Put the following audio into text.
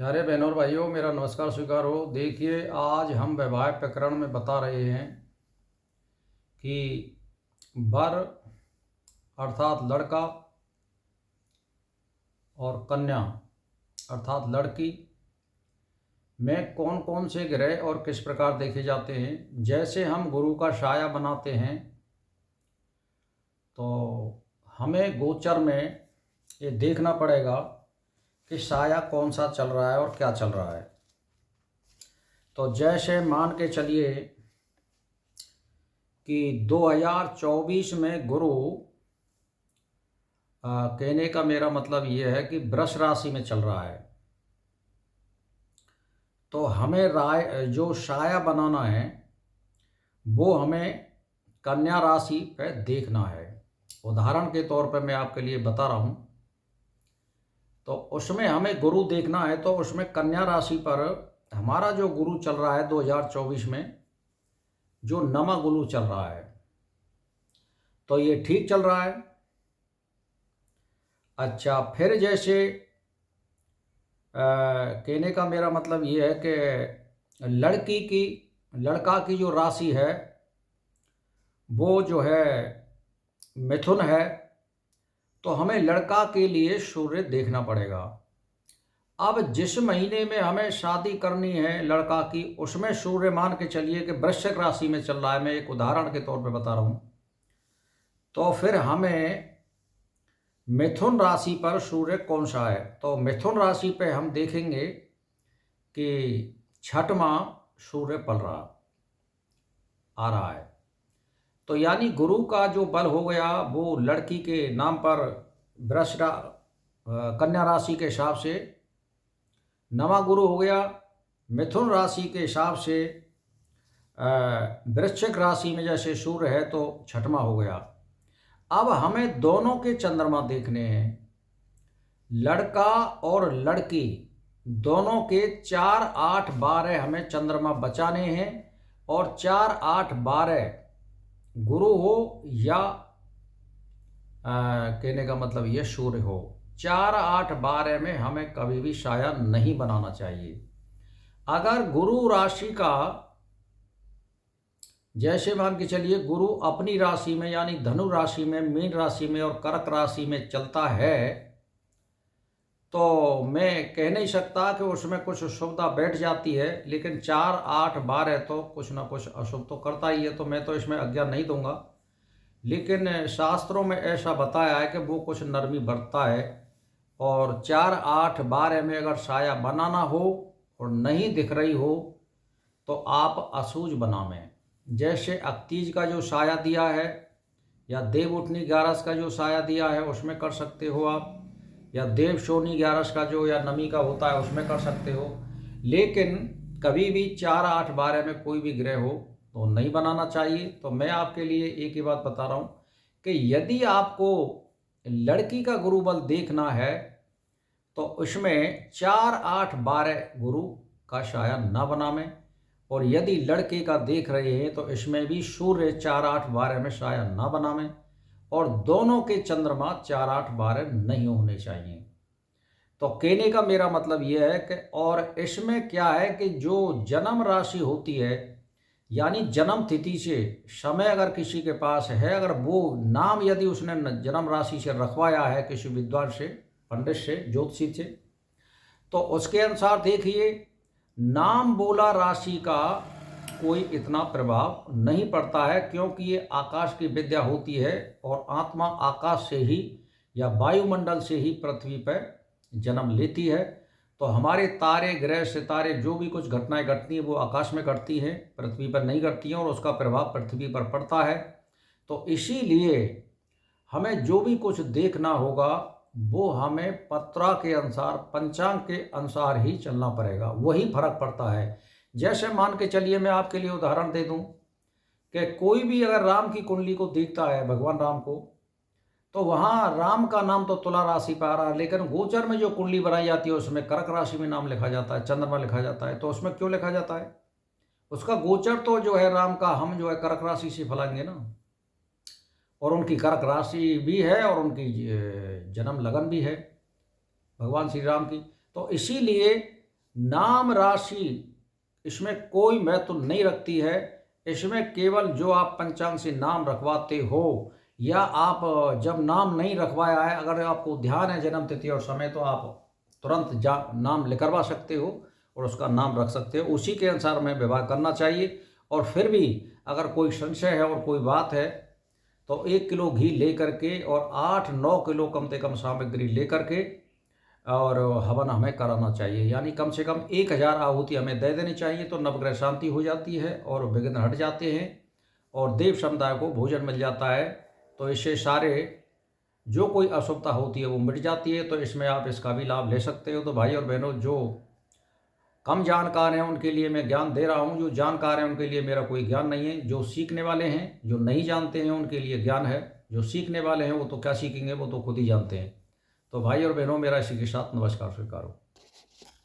प्यारे बहनों और भाइयों, मेरा नमस्कार स्वीकार हो। देखिए, आज हम वैवाहिक प्रकरण में बता रहे हैं कि वर अर्थात लड़का और कन्या अर्थात लड़की में कौन कौन से ग्रह और किस प्रकार देखे जाते हैं। जैसे हम गुरु का साया बनाते हैं तो हमें गोचर में ये देखना पड़ेगा कि साया कौन सा चल रहा है और क्या चल रहा है। तो जैसे मान के चलिए कि 2024 में गुरु कहने का मेरा मतलब ये है कि वृष राशि में चल रहा है, तो हमें राय जो साया बनाना है वो हमें कन्या राशि पे देखना है। उदाहरण के तौर पे मैं आपके लिए बता रहा हूँ, तो उसमें हमें गुरु देखना है। तो उसमें कन्या राशि पर हमारा जो गुरु चल रहा है 2024 में, जो नमा गुरु चल रहा है, तो ये ठीक चल रहा है। अच्छा, फिर जैसे कहने का मेरा मतलब ये है कि लड़का की जो राशि है वो जो है मिथुन है, तो हमें लड़का के लिए सूर्य देखना पड़ेगा। अब जिस महीने में हमें शादी करनी है लड़का की, उसमें सूर्य मान के चलिए कि वृश्चिक राशि में चल रहा है, मैं एक उदाहरण के तौर पे बता रहा हूँ, तो फिर हमें मिथुन राशि पर सूर्य कौन सा है। तो मिथुन राशि पे हम देखेंगे कि छठवां सूर्य पल रहा आ रहा है। तो यानी गुरु का जो बल हो गया वो लड़की के नाम पर कन्या राशि के हिसाब से नवा गुरु हो गया, मिथुन राशि के हिसाब से वृश्चिक राशि में जैसे सूर्य है तो छठवां हो गया। अब हमें दोनों के चंद्रमा देखने हैं, लड़का और लड़की दोनों के 4, 8, 12 हमें चंद्रमा बचाने हैं, और 4, 8, 12 गुरु हो या कहने का मतलब ये सूर्य हो, 4, 8, 12 में हमें कभी भी साया नहीं बनाना चाहिए। अगर गुरु राशि का जैसे मान के चलिए गुरु अपनी राशि में यानी धनु राशि में, मीन राशि में और कर्क राशि में चलता है, तो मैं कह नहीं सकता कि उसमें कुछ अशुभता बैठ जाती है, लेकिन 4, 8, 12 तो कुछ ना कुछ अशुभ तो करता ही है। तो मैं तो इसमें आज्ञा नहीं दूंगा, लेकिन शास्त्रों में ऐसा बताया है कि वो कुछ नरमी बरतता है। और 4, 8, 12 में अगर साया बनाना हो और नहीं दिख रही हो तो आप असूज बनावें। जैसे अक्तीज का जो साया दिया है या देव उठनी 11 का जो साया दिया है उसमें कर सकते हो आप, या देव शोनी 11 का जो या नमी का होता है उसमें कर सकते हो। लेकिन कभी भी 4, 8, 12 में कोई भी ग्रह हो तो नहीं बनाना चाहिए। तो मैं आपके लिए एक ही बात बता रहा हूँ कि यदि आपको लड़की का गुरुबल देखना है तो उसमें 4, 8, 12 गुरु का साया न बनावें, और यदि लड़के का देख रहे हैं तो इसमें भी सूर्य 4, 8, 12 में साया न बनावें, और दोनों के चंद्रमा 4, 8, 12 नहीं होने चाहिए। तो कहने का मेरा मतलब यह है कि और इसमें क्या है कि जो जन्म राशि होती है यानी जन्म तिथि से समय अगर किसी के पास है, अगर वो नाम यदि उसने जन्म राशि से रखवाया है किसी विद्वान से, पंडित से, ज्योतिषी से, तो उसके अनुसार देखिए नाम बोला राशि का कोई इतना प्रभाव नहीं पड़ता है, क्योंकि ये आकाश की विद्या होती है और आत्मा आकाश से ही या वायुमंडल से ही पृथ्वी पर जन्म लेती है। तो हमारे तारे, ग्रह, सितारे जो भी कुछ घटनाएं घटती हैं वो आकाश में घटती हैं, पृथ्वी पर नहीं घटती हैं, और उसका प्रभाव पृथ्वी पर पड़ता है। तो इसीलिए हमें जो भी कुछ देखना होगा वो हमें पत्रा के अनुसार, पंचांग के अनुसार ही चलना पड़ेगा, वही फर्क पड़ता है। जैसे मान के चलिए मैं आपके लिए उदाहरण दे दूं कि कोई भी अगर राम की कुंडली को देखता है, भगवान राम को, तो वहाँ राम का नाम तो तुला राशि पर आ रहा है, लेकिन गोचर में जो कुंडली बनाई जाती है उसमें कर्क राशि में नाम लिखा जाता है, चंद्रमा लिखा जाता है। तो उसमें क्यों लिखा जाता है? उसका गोचर तो जो है राम का, हम जो है कर्क राशि से फलाएंगे ना, और उनकी कर्क राशि भी है और उनकी जन्म लगन भी है भगवान श्री राम की। तो इसीलिए नाम राशि इसमें कोई महत्व नहीं रखती है। इसमें केवल जो आप पंचांग से नाम रखवाते हो या आप जब नाम नहीं रखवाया है, अगर आपको ध्यान है जन्म तिथि और समय, तो आप तुरंत नाम लिखवा सकते हो और उसका नाम रख सकते हो। उसी के अनुसार हमें व्यवहार करना चाहिए। और फिर भी अगर कोई संशय है और कोई बात है तो 1 किलो घी ले करके और 8-9 किलो कम से कम सामग्री ले करके और हवन हमें कराना चाहिए। यानी कम से कम 1000 आहुति हमें दे देनी चाहिए, तो नवग्रह शांति हो जाती है और विघ्न हट जाते हैं और देव समुदाय को भोजन मिल जाता है। तो इससे सारे जो कोई अशुभता होती है वो मिट जाती है। तो इसमें आप इसका भी लाभ ले सकते हो। तो भाई और बहनों, जो कम जानकार हैं उनके लिए मैं ज्ञान दे रहा हूँ, जो जानकार हैं उनके लिए मेरा कोई ज्ञान नहीं है। जो सीखने वाले हैं, जो नहीं जानते हैं, उनके लिए ज्ञान है। जो सीखने वाले हैं वो तो क्या सीखेंगे, वो तो खुद ही जानते हैं। तो भाई और बहनों, मेरा इसी के साथ नमस्कार स्वीकार हो।